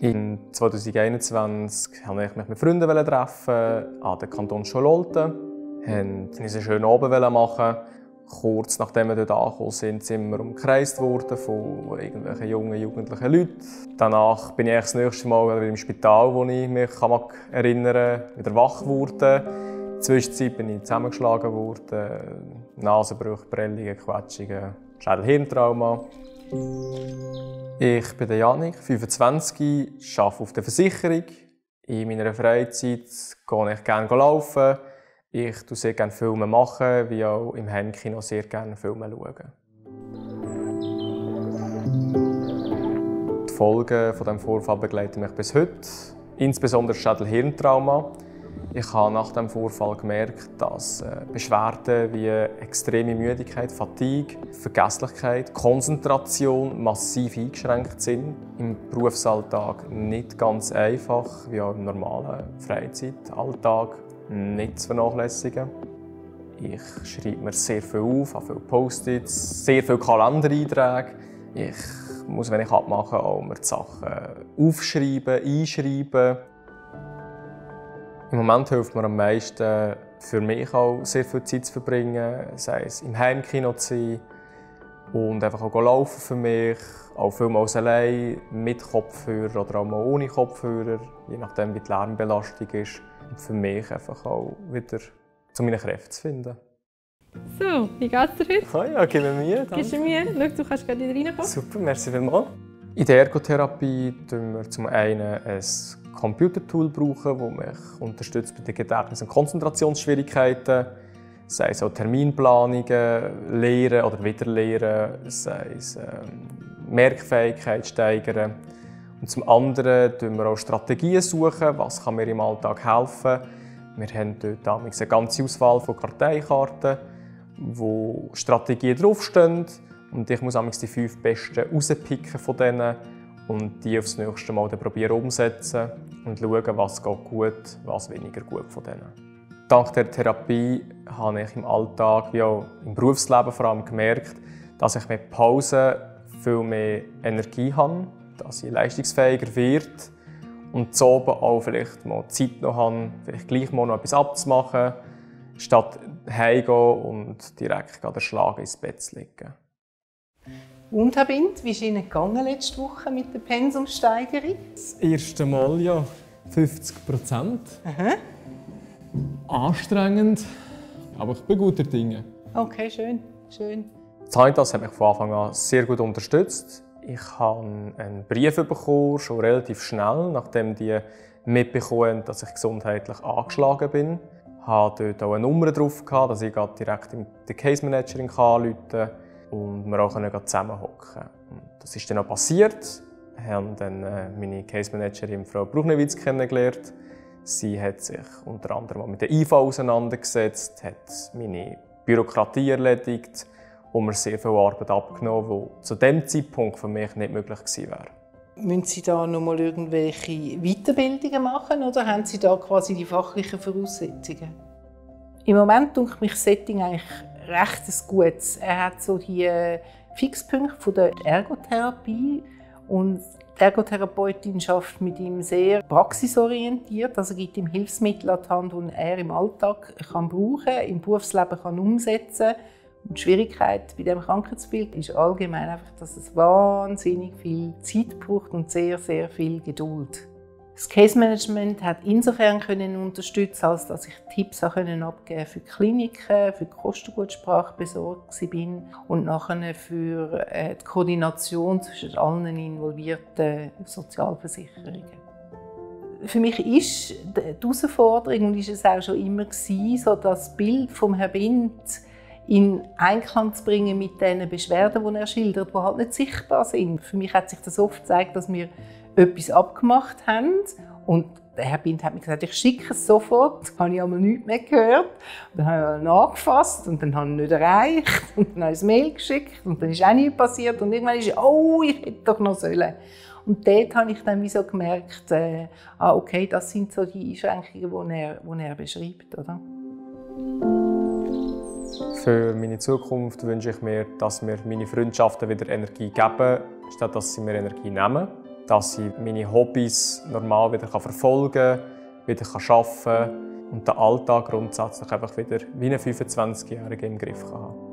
In 2021 wollte ich mich mit Freunden treffen an der Kanton Schönolten. Wir wollten uns einen schönen Abend machen. Kurz nachdem wir dort angekommen sind wir umkreist worden von irgendwelchen jungen, jugendlichen Leuten. Danach bin ich das nächste Mal wieder im Spital, wo ich mich erinnern kann, wieder wach geworden. In der Zwischenzeit bin ich zusammengeschlagen worden. Nasenbrüche, Prellungen, Quetschungen, Schädel-Hirntrauma. Ich bin Janik, 25, arbeite auf der Versicherung. In meiner Freizeit gehe ich gerne laufen. Ich schaue sehr gerne Filme machen, wie auch im Heimkino sehr gerne Filme schauen. Die Folgen von diesem Vorfall begleiten mich bis heute, insbesondere das Schädel-Hirntrauma. Ich habe nach diesem Vorfall gemerkt, dass Beschwerden wie extreme Müdigkeit, Fatigue, Vergesslichkeit, Konzentration massiv eingeschränkt sind. Im Berufsalltag nicht ganz einfach, wie auch im normalen Freizeitalltag nicht zu vernachlässigen. Ich schreibe mir sehr viel auf, habe viele Post-its, sehr viele Kalendereinträge. Ich muss, wenn ich abmache, auch mir die Sachen aufschreiben, einschreiben. Im Moment hilft mir am meisten, für mich auch sehr viel Zeit zu verbringen, sei es im Heimkino zu sein und einfach auch laufen für mich, auch vielmals allein, mit Kopfhörer oder auch mal ohne Kopfhörer, je nachdem wie die Lärmbelastung ist. Und für mich einfach auch wieder zu meinen Kräften zu finden. So, wie geht's dir heute? Oh ja, gib mir Mühe. Gibst du mir Mühe? Schau, du kannst gerade wieder reinkommen. Super, merci vielmals. In der Ergotherapie brauchen wir zum einen ein Computertool, das mich unterstützt bei den Gedächtnis- und Konzentrationsschwierigkeiten. Sei es auch Terminplanungen, Lehren oder Wiederlehren, sei es Merkfähigkeit steigern. Und zum anderen suchen wir auch Strategien, was kann mir im Alltag helfen. Wir haben dort eine ganze Auswahl von Karteikarten, wo Strategien draufstehen. Und ich muss die 5 besten rauspicken von denen und die aufs nächste Mal probieren umsetzen und schauen, was geht gut, was weniger gut von denen. Dank der Therapie habe ich im Alltag wie auch im Berufsleben vor allem gemerkt, dass ich mit Pausen viel mehr Energie habe, dass ich leistungsfähiger werde und zu oben auch vielleicht mal Zeit noch habe, vielleicht gleich mal noch etwas abzumachen, statt heimzugehen und direkt erschlagen ins Bett zu liegen. Und Herr Bindt, wie ist Ihnen gegangen letzte Woche mit der Pensumsteigerung? Das erste Mal ja 50%. Aha. Anstrengend, aber ich bin guter Dinge. Okay, schön. schön. Sanitas hat mich von Anfang an sehr gut unterstützt. Ich habe einen Brief bekommen, schon relativ schnell, nachdem die mitbekommen haben, dass ich gesundheitlich angeschlagen bin. Ich hatte dort auch eine Nummer drauf, dass ich direkt die Case Managerin anrufen kann und wir auch zusammenhocken können. Das ist dann auch passiert. Wir haben dann meine Case Managerin Frau Bruchnewitz kennengelernt. Sie hat sich unter anderem mit der IV auseinandergesetzt, hat meine Bürokratie erledigt und mir sehr viel Arbeit abgenommen, die zu diesem Zeitpunkt für mich nicht möglich gewesen wäre. Müssen Sie da noch mal irgendwelche Weiterbildungen machen oder haben Sie da quasi die fachlichen Voraussetzungen? Im Moment denke ich mich das Setting eigentlich recht gut. Er hat so die Fixpunkte von der Ergotherapie und die Ergotherapeutin arbeitet mit ihm sehr praxisorientiert, also gibt ihm Hilfsmittel an die Hand, die er im Alltag brauchen kann, im Berufsleben umsetzen kann. Und die Schwierigkeit bei diesem Krankheitsbild ist allgemein einfach, dass es wahnsinnig viel Zeit braucht und sehr, sehr viel Geduld. Das Case Management hat insofern unterstützen, als dass ich Tipps abgeben für Kliniken, für die Kostengutsprache besorgt bin und nachher für die Koordination zwischen allen involvierten Sozialversicherungen. Für mich ist die Herausforderung und ist es auch schon immer so, das Bild von Herrn Bindt in Einklang zu bringen mit den Beschwerden, die er schildert, die halt nicht sichtbar sind. Für mich hat sich das oft gezeigt, dass wir etwas abgemacht haben und der Herr Bindt hat mir gesagt, ich schicke es sofort. Dann habe ich aber nichts mehr gehört. Dann habe ich nachgefasst und dann habe ich nicht erreicht. Und dann habe ich ein Mail geschickt und dann ist auch nichts passiert. Und irgendwann ist es, oh, ich hätte doch noch sollen. Und dort habe ich dann so gemerkt, okay, das sind so die Einschränkungen, die er beschreibt. Oder? Für meine Zukunft wünsche ich mir, dass mir meine Freundschaften wieder Energie geben, statt dass sie mir Energie nehmen. dass ich meine Hobbys normal wieder verfolgen kann, wieder arbeiten kann und den Alltag grundsätzlich einfach wieder wie ein 25-Jähriger im Griff haben kann.